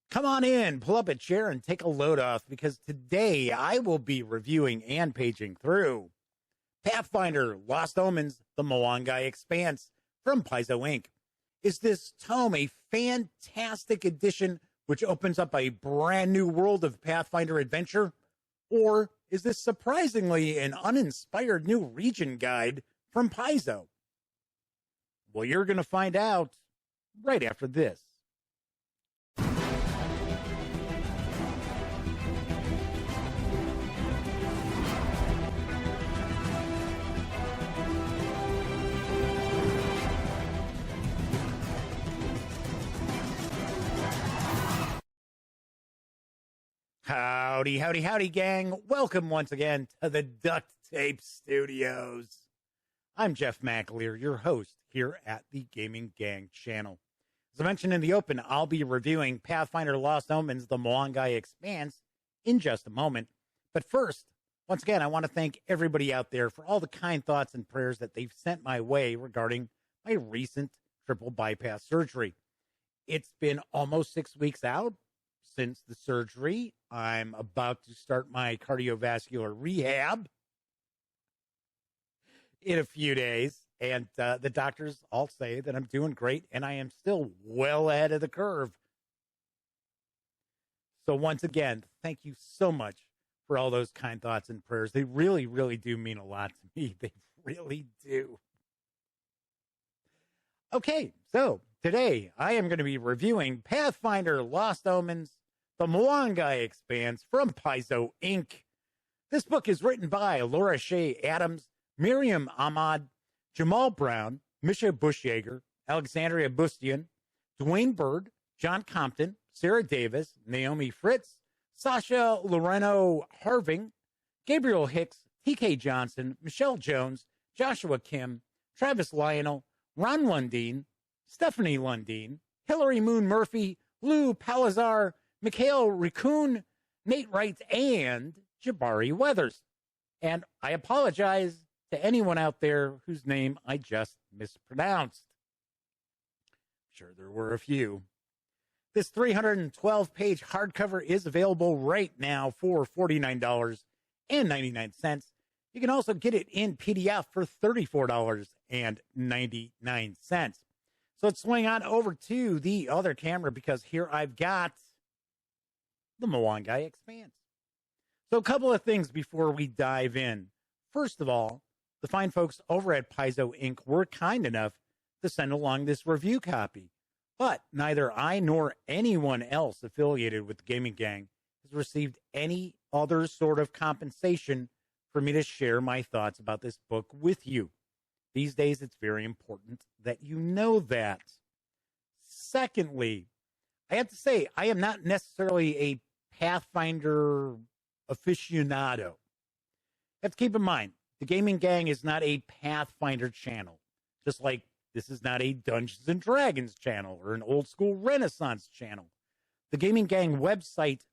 Come on in, pull up a chair, and take a load off because today I will be reviewing and paging through Pathfinder Lost Omens, the Mwangi Expanse from Paizo Inc. Is this tome a fantastic edition which opens up a brand new world of Pathfinder adventure? Or is this surprisingly an uninspired new region guide from Paizo? Well, you're going to find out right after this. Howdy, howdy, howdy, gang. Welcome once again to the Duct Tape Studios. I'm Jeff McAleer, your host here at the Gaming Gang channel. As I mentioned in the open, I'll be reviewing Pathfinder Lost Omens, the Mwangi Expanse in just a moment. But first, once again, I want to thank everybody out there for all the kind thoughts and prayers that they've sent my way regarding my recent triple bypass surgery. It's been almost 6 weeks out since the surgery. I'm about to start my cardiovascular rehab in a few days. And the doctors all say that I'm doing great and I am still well ahead of the curve. So once again, thank you so much for all those kind thoughts and prayers. They really, really do mean a lot to me. They really do. Okay, so today I am going to be reviewing Pathfinder Lost Omens, the Mwangi Expanse from Paizo Inc. This book is written by Laura Shea Adams, Miriam Ahmad, Jamal Brown, Misha Bushyager, Alexandria Bustian, Dwayne Bird, John Compton, Sarah Davis, Naomi Fritz, Sasha Loreno Harving, Gabriel Hicks, TK Johnson, Michelle Jones, Joshua Kim, Travis Lionel, Ron Lundeen, Stephanie Lundeen, Hillary Moon Murphy, Lou Palazar, Mikhail Raccoon, Nate Wright, and Jabari Weathers. And I apologize to anyone out there whose name I just mispronounced. I'm sure there were a few. This 312-page hardcover is available right now for $49.99. You can also get it in PDF for $34.99. So let's swing on over to the other camera because here I've got the Mwangi Expanse. So a couple of things before we dive in. First of all, the fine folks over at Paizo Inc. were kind enough to send along this review copy. But neither I nor anyone else affiliated with the Gaming Gang has received any other sort of compensation for me to share my thoughts about this book with you. These days, it's very important that you know that. Secondly, I have to say, I am not necessarily a Pathfinder aficionado. You have to keep in mind, the Gaming Gang is not a Pathfinder channel, just like this is not a Dungeons and Dragons channel or an old school Renaissance channel. The Gaming Gang website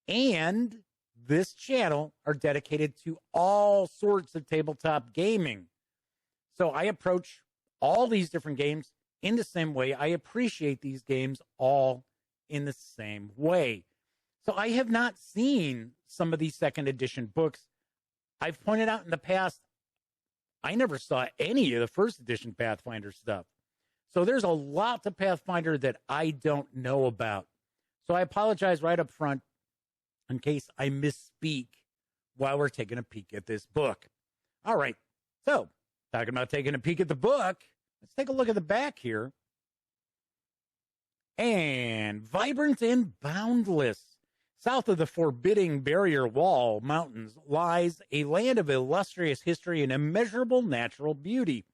and this channel are dedicated to all sorts of tabletop gaming. So I approach all these different games in the same way. I appreciate these games all in the same way. So I have not seen some of these second edition books. I've pointed out in the past, I never saw any of the first edition Pathfinder stuff. So there's a lot to Pathfinder that I don't know about. So I apologize right up front in case I misspeak while we're taking a peek at this book. All right. So talking about taking a peek at the book, let's take a look at the back here. And vibrant and boundless. South of the forbidding barrier wall mountains lies a land of illustrious history and immeasurable natural beauty.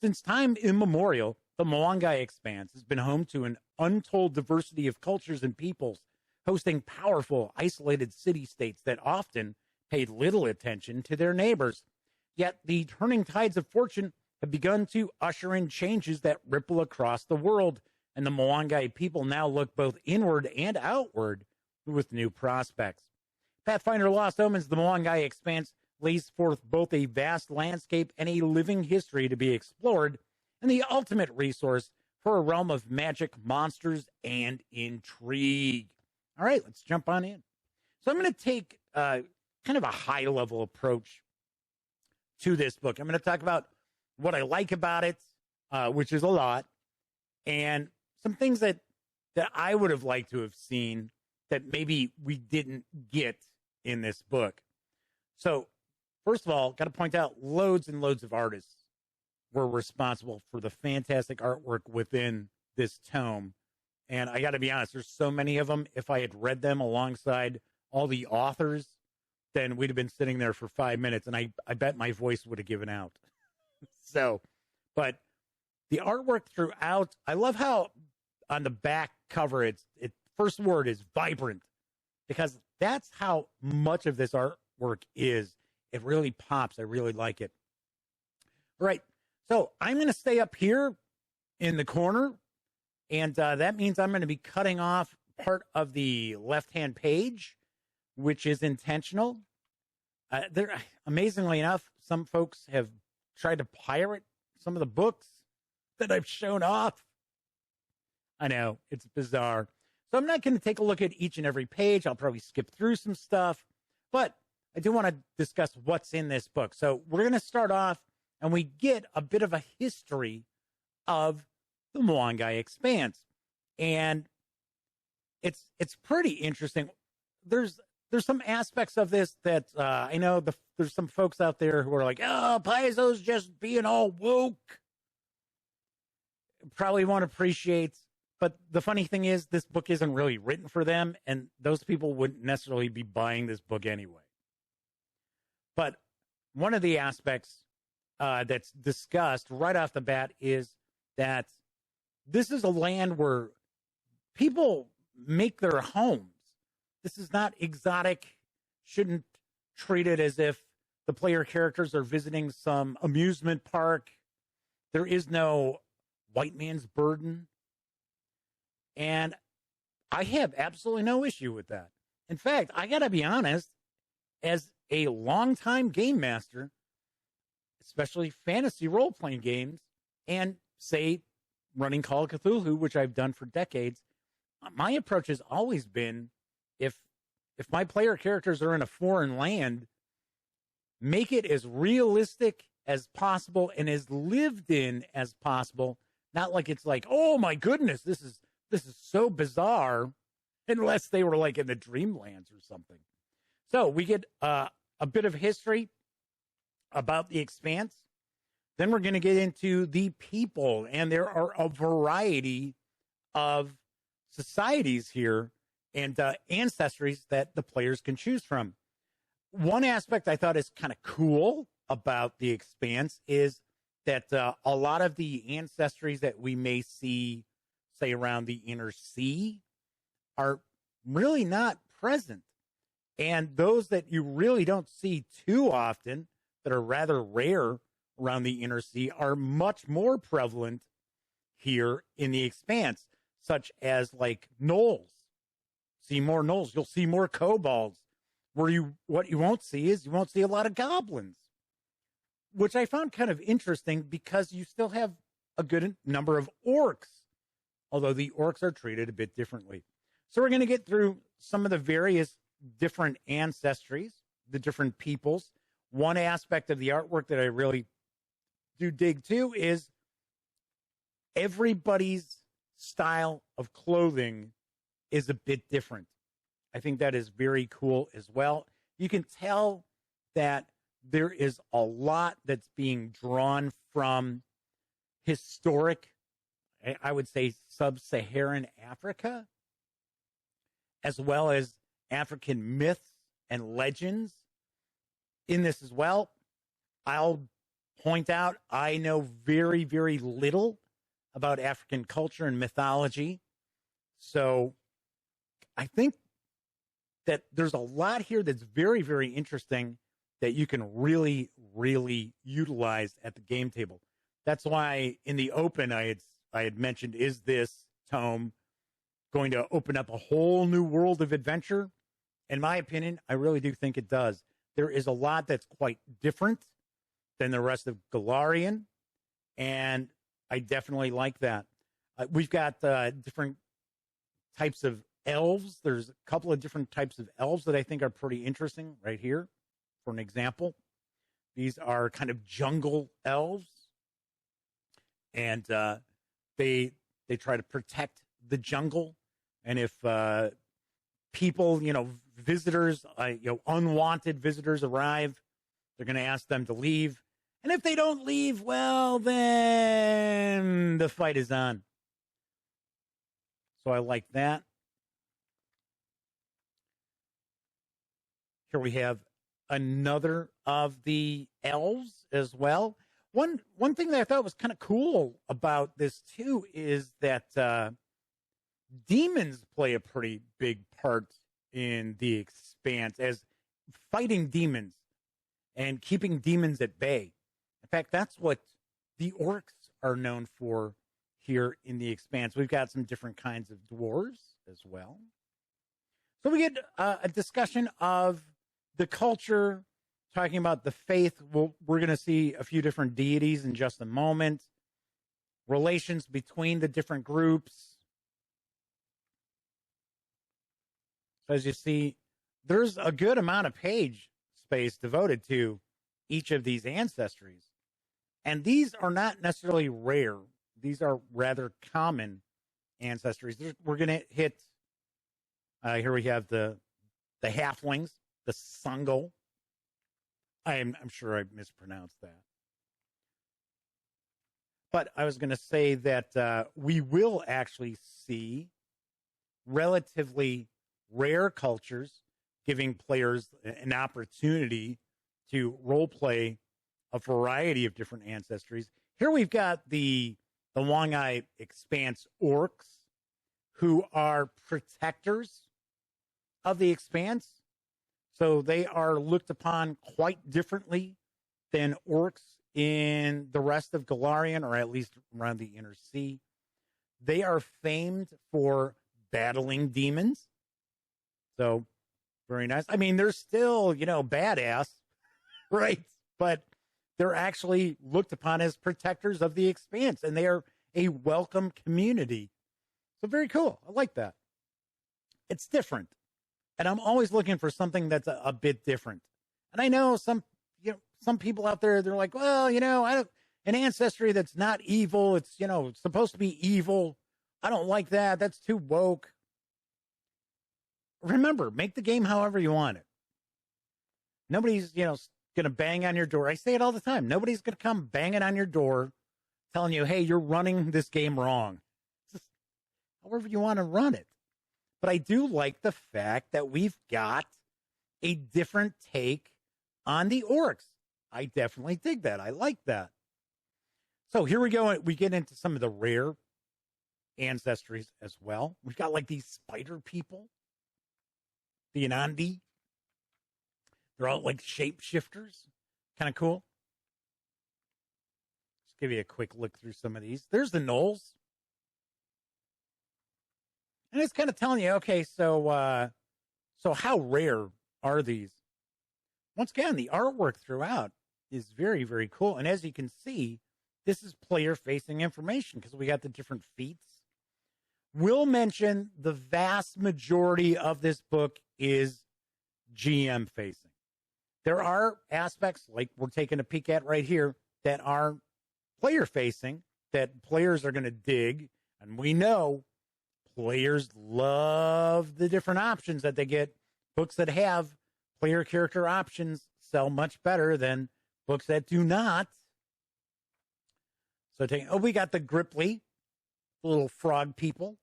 Since time immemorial, the Mwangi Expanse has been home to an untold diversity of cultures and peoples, hosting powerful, isolated city-states that often paid little attention to their neighbors. Yet the turning tides of fortune have begun to usher in changes that ripple across the world, and the Mwangi people now look both inward and outward with new prospects. Pathfinder Lost Omens, the Mwangi Expanse, lays forth both a vast landscape and a living history to be explored, and the ultimate resource for a realm of magic, monsters, and intrigue. All right, let's jump on in. So I'm going to take kind of a high-level approach to this book. I'm going to talk about what I like about it, which is a lot, and some things that I would have liked to have seen that maybe we didn't get in this book. So, first of all, got to point out loads and loads of artists were responsible for the fantastic artwork within this tome. And I got to be honest, there's so many of them. If I had read them alongside all the authors, then we'd have been sitting there for 5 minutes, and I bet my voice would have given out. So, but the artwork throughout, I love how on the back cover, it first word is vibrant, because that's how much of this artwork is. It really pops. I really like it. All right. So I'm going to stay up here in the corner, and that means I'm going to be cutting off part of the left-hand page, which is intentional. Amazingly enough, some folks have tried to pirate some of the books that I've shown off. I know, it's bizarre. So I'm not going to take a look at each and every page. I'll probably skip through some stuff, but I do want to discuss what's in this book. So we're going to start off, and we get a bit of a history of the Mwangi Expanse. And it's pretty interesting. There's some aspects of this that I know there's some folks out there who are like, oh, Paizo's just being all woke. Probably won't appreciate. But the funny thing is, this book isn't really written for them, and those people wouldn't necessarily be buying this book anyway. But one of the aspects that's discussed right off the bat is that this is a land where people make their homes. This is not exotic. Shouldn't treat it as if the player characters are visiting some amusement park. There is no white man's burden. And I have absolutely no issue with that. In fact, I got to be honest, as a longtime game master, especially fantasy role-playing games, and say running Call of Cthulhu, which I've done for decades, my approach has always been, if my player characters are in a foreign land, make it as realistic as possible and as lived in as possible. Not like it's like, oh my goodness, this is so bizarre, unless they were like in the Dreamlands or something. So we get a bit of history about the Expanse. Then we're going to get into the people, and there are a variety of societies here and ancestries that the players can choose from. One aspect I thought is kind of cool about the Expanse is that a lot of the ancestries that we may see, say, around the inner sea, are really not present. And those that you really don't see too often, that are rather rare around the inner sea, are much more prevalent here in the Expanse, such as like gnolls. See more gnolls. You'll see more kobolds. What you won't see is you won't see a lot of goblins, which I found kind of interesting because you still have a good number of orcs, although the orcs are treated a bit differently. So we're going to get through some of the various different ancestries, the different peoples. One aspect of the artwork that I really do dig to is everybody's style of clothing is a bit different. I think that is very cool as well. You can tell that there is a lot that's being drawn from historic, I would say, sub-Saharan Africa, as well as African myths and legends in this as well. I'll point out, I know very, very little about African culture and mythology. So I think that there's a lot here that's very, very interesting that you can really, really utilize at the game table. That's why in the open I had mentioned, is this tome going to open up a whole new world of adventure? In my opinion, I really do think it does. There is a lot that's quite different than the rest of Golarion, and I definitely like that. We've got different types of elves. There's a couple of different types of elves that I think are pretty interesting right here. For an example, these are kind of jungle elves, and they try to protect the jungle. And if people, visitors, unwanted visitors arrive, they're going to ask them to leave. And if they don't leave, well, then the fight is on. So I like that. Here we have another of the elves as well. One thing that I thought was kind of cool about this too is that demons play a pretty big part in the Expanse, as fighting demons and keeping demons at bay. In fact, that's what the orcs are known for here in the Expanse. We've got some different kinds of dwarves as well. So we get a discussion of the culture, talking about the faith. We're going to see a few different deities in just a moment. Relations between the different groups. So as you see, there's a good amount of page space devoted to each of these ancestries. And these are not necessarily rare. These are rather common ancestries. We're going to hit, here we have the halflings, the Sungo. I'm sure I mispronounced that. But I was going to say that we will actually see relatively rare cultures giving players an opportunity to role play a variety of different ancestries. Here we've got the Mwangi Expanse orcs, who are protectors of the Expanse. So they are looked upon quite differently than orcs in the rest of Golarion, or at least around the Inner Sea. They are famed for battling demons. So, very nice. I mean, they're still, badass, right? But they're actually looked upon as protectors of the Expanse, and they are a welcome community. So, very cool. I like that. It's different. And I'm always looking for something that's a bit different. And I know some people out there, they're like, well, an ancestry that's not evil. It's, supposed to be evil. I don't like that. That's too woke. Remember, make the game however you want it. Nobody's, going to bang on your door. I say it all the time. Nobody's going to come banging on your door telling you, hey, you're running this game wrong. Just however you want to run it. But I do like the fact that we've got a different take on the orcs. I definitely dig that. I like that. So here we go. We get into some of the rare ancestries as well. We've got like these spider people, the Anandi. They're all like shapeshifters. Kind of cool. Just give you a quick look through some of these. There's the gnolls. And it's kind of telling you, okay, so how rare are these? Once again, the artwork throughout is very, very cool. And as you can see, this is player-facing information because we got the different feats. We'll mention the vast majority of this book is GM-facing. There are aspects, like we're taking a peek at right here, that are player-facing, that players are going to dig. And we know players love the different options that they get. Books that have player character options sell much better than books that do not. So we got the Gripply, the little frog people.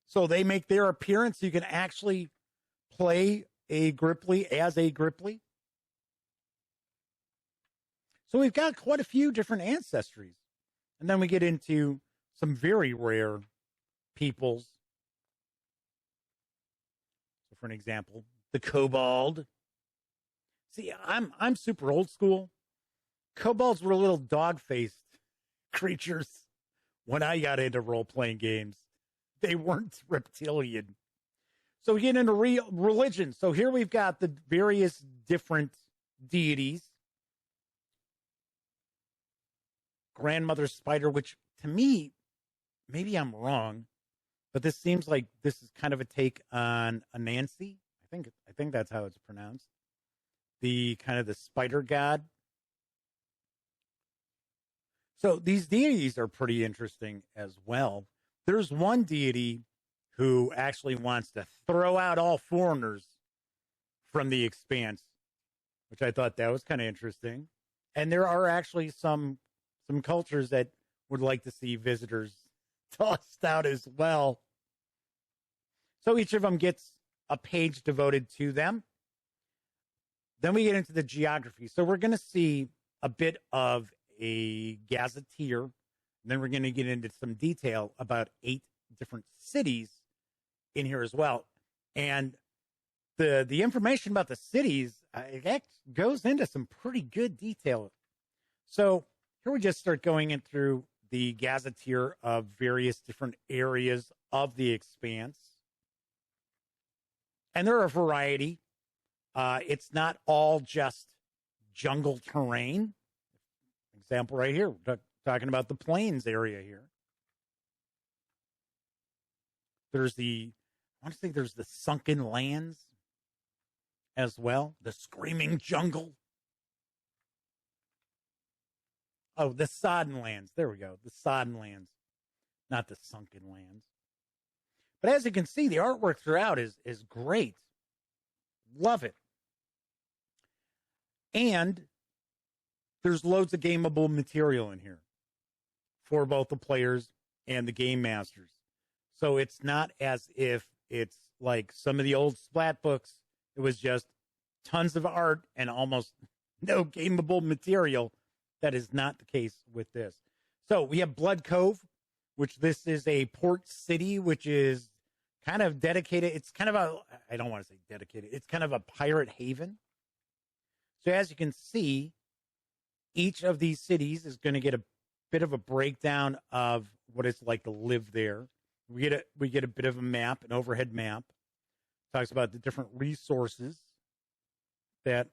So they make their appearance. You can actually play a Gripply as a Gripply. So we've got quite a few different ancestries. And then we get into some very rare peoples. So for an example, the kobold. See, I'm super old school. Kobolds were little dog-faced creatures when I got into role-playing games. They weren't reptilian. So we get into religion. So here we've got the various different deities. Grandmother Spider, which to me, maybe I'm wrong, But this seems like this is kind of a take on Anansi. I think that's how it's pronounced. The kind of the spider god. So these deities are pretty interesting as well. There's one deity who actually wants to throw out all foreigners from the expanse, which I thought that was kind of interesting. And there are actually some cultures that would like to see visitors tossed out as well. So each of them gets a page devoted to them. Then we get into the geography. So we're going to see a bit of a gazetteer, and then we're going to get into some detail about 8 different cities in here as well. And the information about the cities it goes into some pretty good detail. So here we just start going in through the gazetteer of various different areas of the expanse. And there are a variety. It's not all just jungle terrain. Example right here, we're talking about the plains area here. I want to think there's the sunken lands as well. The screaming jungle. Oh, the sodden lands. There we go. The sodden lands, not the sunken lands. But as you can see, the artwork throughout is great. Love it. And there's loads of gameable material in here for both the players and the game masters. So it's not as if it's like some of the old Splat books. It was just tons of art and almost no gameable material. That is not the case with this. So we have Blood Cove, which this is a port city, which is kind of dedicated. It's kind of I don't want to say dedicated. It's kind of a pirate haven. So as you can see, each of these cities is going to get a bit of a breakdown of what it's like to live there. We get a bit of a map, an overhead map. Talks about the different resources that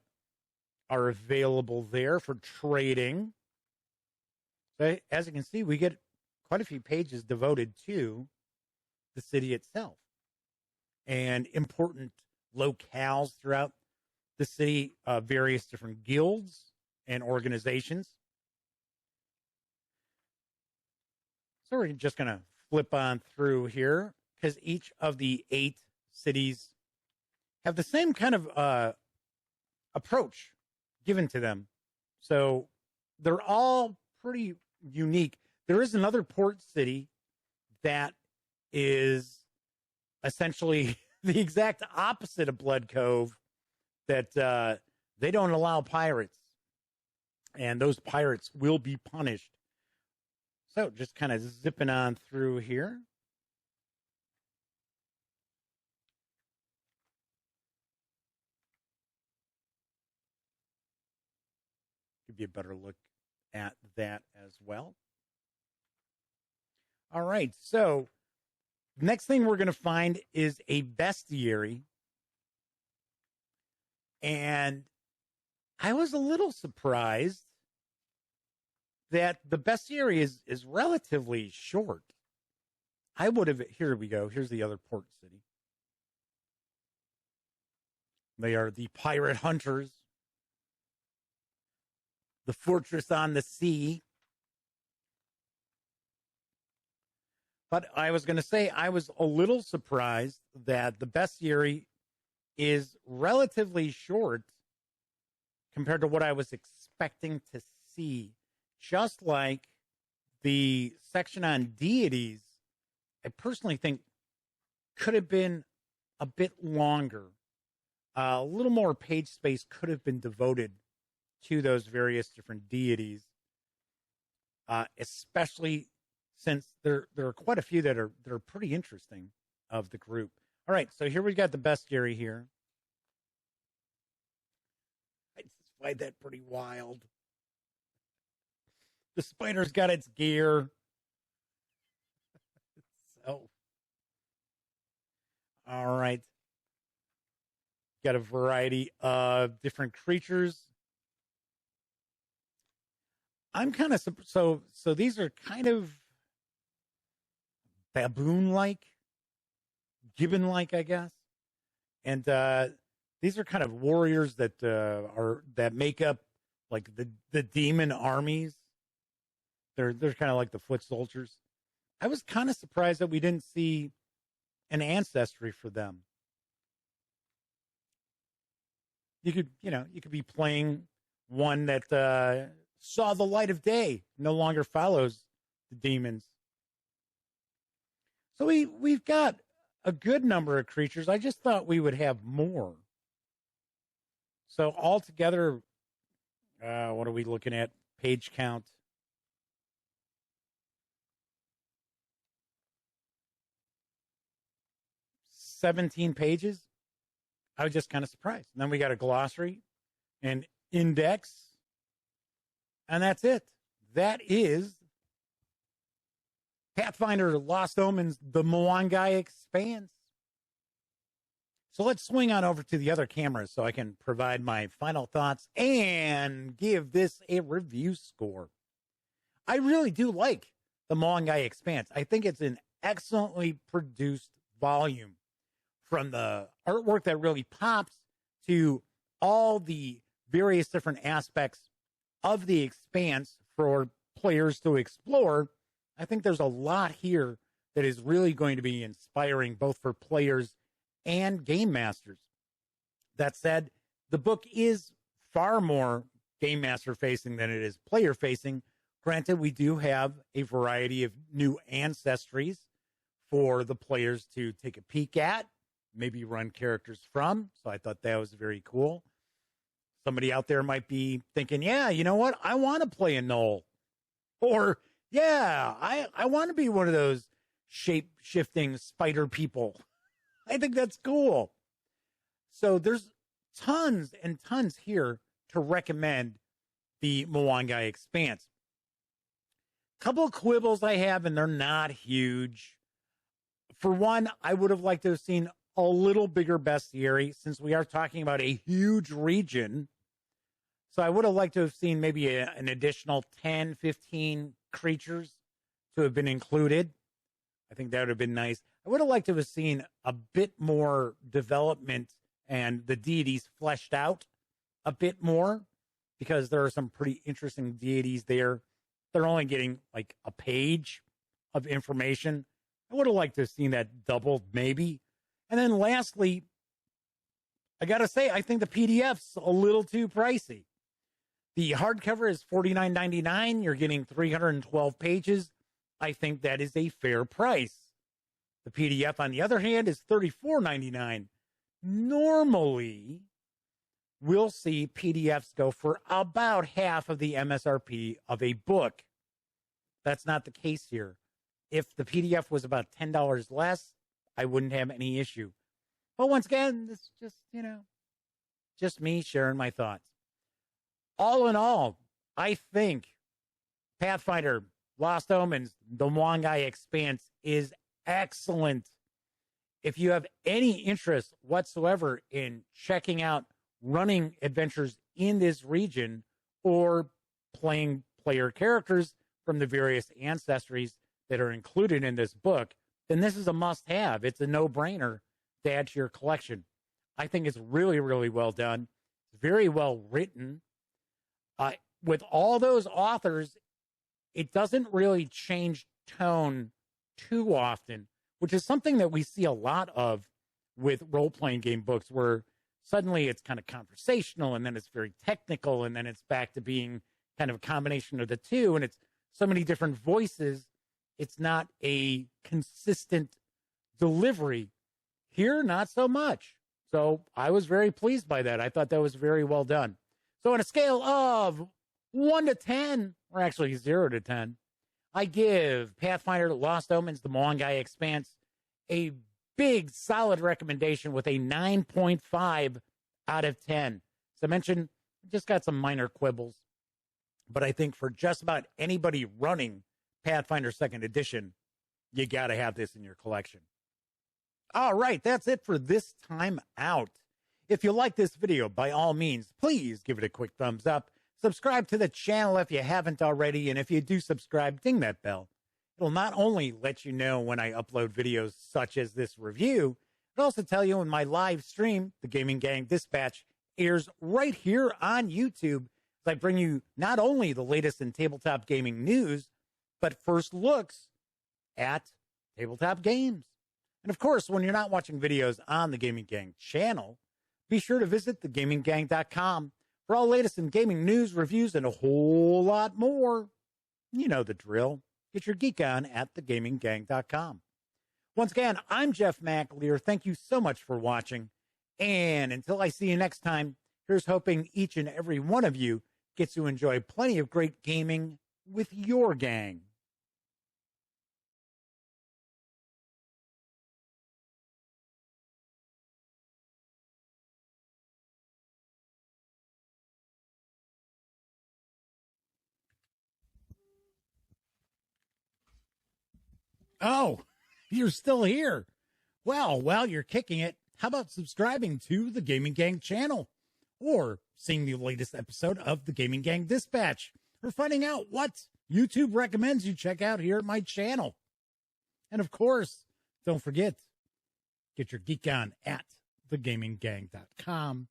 are available there for trading. So as you can see, we get quite a few pages devoted to the city itself and important locales throughout the city, various different guilds and organizations. So we're just going to flip on through here because each of the 8 cities have the same kind of approach given to them. So they're all pretty unique. There is another port city that is essentially the exact opposite of Blood Cove, that they don't allow pirates, and those pirates will be punished. So just kind of zipping on through here. Give you a better look at that as well. All right, so next thing we're going to find is a bestiary. And I was a little surprised that the bestiary is relatively short. I would have, here we go. Here's the other port city. They are the pirate hunters. The fortress on the sea. But I was going to say, I was a little surprised that the bestiary is relatively short compared to what I was expecting to see. Just like the section on deities, I personally think could have been a bit longer. A little more page space could have been devoted to those various different deities, especially since there are quite a few that are pretty interesting of the group. All right, so here we got the bestiary here. I just find that pretty wild. The spider's got its gear. So, all right. Got a variety of different creatures. I'm kind of so these are kind of baboon-like gibbon-like, I guess. And these are kind of warriors that make up like the demon armies. They're kind of like the foot soldiers. I was kind of surprised that we didn't see an ancestry for them. You could be playing one that saw the light of day, no longer follows the demons. So we've got a good number of creatures. I just thought we would have more. So altogether, what are we looking at? Page count. 17 pages. I was just kind of surprised. And then we got a glossary, an index, and that's it. That is Pathfinder Lost Omens, the Mwangi Expanse. So let's swing on over to the other cameras so I can provide my final thoughts and give this a review score. I really do like the Mwangi Expanse. I think it's an excellently produced volume, from the artwork that really pops to all the various different aspects of the Expanse for players to explore. I think there's a lot here that is really going to be inspiring both for players and game masters. That said, the book is far more game master facing than it is player facing. Granted, we do have a variety of new ancestries for the players to take a peek at, maybe run characters from. So I thought that was very cool. Somebody out there might be thinking, yeah, you know what? I want to play a Knoll. Or, yeah, I want to be one of those shape-shifting spider people. I think that's cool. So there's tons and tons here to recommend the Mwangi Expanse. Couple of quibbles I have, and they're not huge. For one, I would have liked to have seen a little bigger bestiary, since we are talking about a huge region. So I would have liked to have seen maybe an additional 10, 15 creatures to have been included. I think that would have been nice. I would have liked to have seen a bit more development and the deities fleshed out a bit more, because there are some pretty interesting deities there. They're only getting like a page of information. I would have liked to have seen that doubled maybe. And then lastly, I got to say, I think the PDF's a little too pricey. The hardcover is $49.99. You're getting 312 pages. I think that is a fair price. The PDF, on the other hand, is $34.99. Normally, we'll see PDFs go for about half of the MSRP of a book. That's not the case here. If the PDF was about $10 less, I wouldn't have any issue. But once again, this is just me sharing my thoughts. All in all, I think Pathfinder Lost Omens, the Mwangi Expanse, is excellent. If you have any interest whatsoever in checking out running adventures in this region or playing player characters from the various ancestries that are included in this book, then this is a must-have. It's a no-brainer to add to your collection. I think it's really, really well done. It's very well written. With all those authors, it doesn't really change tone too often, which is something that we see a lot of with role-playing game books, where suddenly it's kind of conversational, and then it's very technical, and then it's back to being kind of a combination of the two, and it's so many different voices. It's not a consistent delivery. Here, not so much. So I was very pleased by that. I thought that was very well done. So on a scale of 1 to 10, or actually 0 to 10, I give Pathfinder Lost Omens, the Mwangi Expanse, a big, solid recommendation with a 9.5 out of 10. As I mentioned, just got some minor quibbles. But I think for just about anybody running Pathfinder 2nd Edition, you got to have this in your collection. All right, that's it for this time out. If you like this video, by all means, please give it a quick thumbs up. Subscribe to the channel if you haven't already, and if you do subscribe, ding that bell. It'll not only let you know when I upload videos such as this review, it'll also tell you when my live stream, the Gaming Gang Dispatch, airs right here on YouTube. I bring you not only the latest in tabletop gaming news, but first looks at tabletop games. And of course, when you're not watching videos on the Gaming Gang channel, be sure to visit thegaminggang.com for all latest in gaming news, reviews, and a whole lot more. You know the drill. Get your geek on at thegaminggang.com. Once again, I'm Jeff McAleer. Thank you so much for watching. And until I see you next time, here's hoping each and every one of you gets to enjoy plenty of great gaming with your gang. Oh, you're still here. Well, while you're kicking it, how about subscribing to the Gaming Gang channel? Or seeing the latest episode of the Gaming Gang Dispatch? Or finding out what YouTube recommends you check out here at my channel? And of course, don't forget, get your geek on at thegaminggang.com.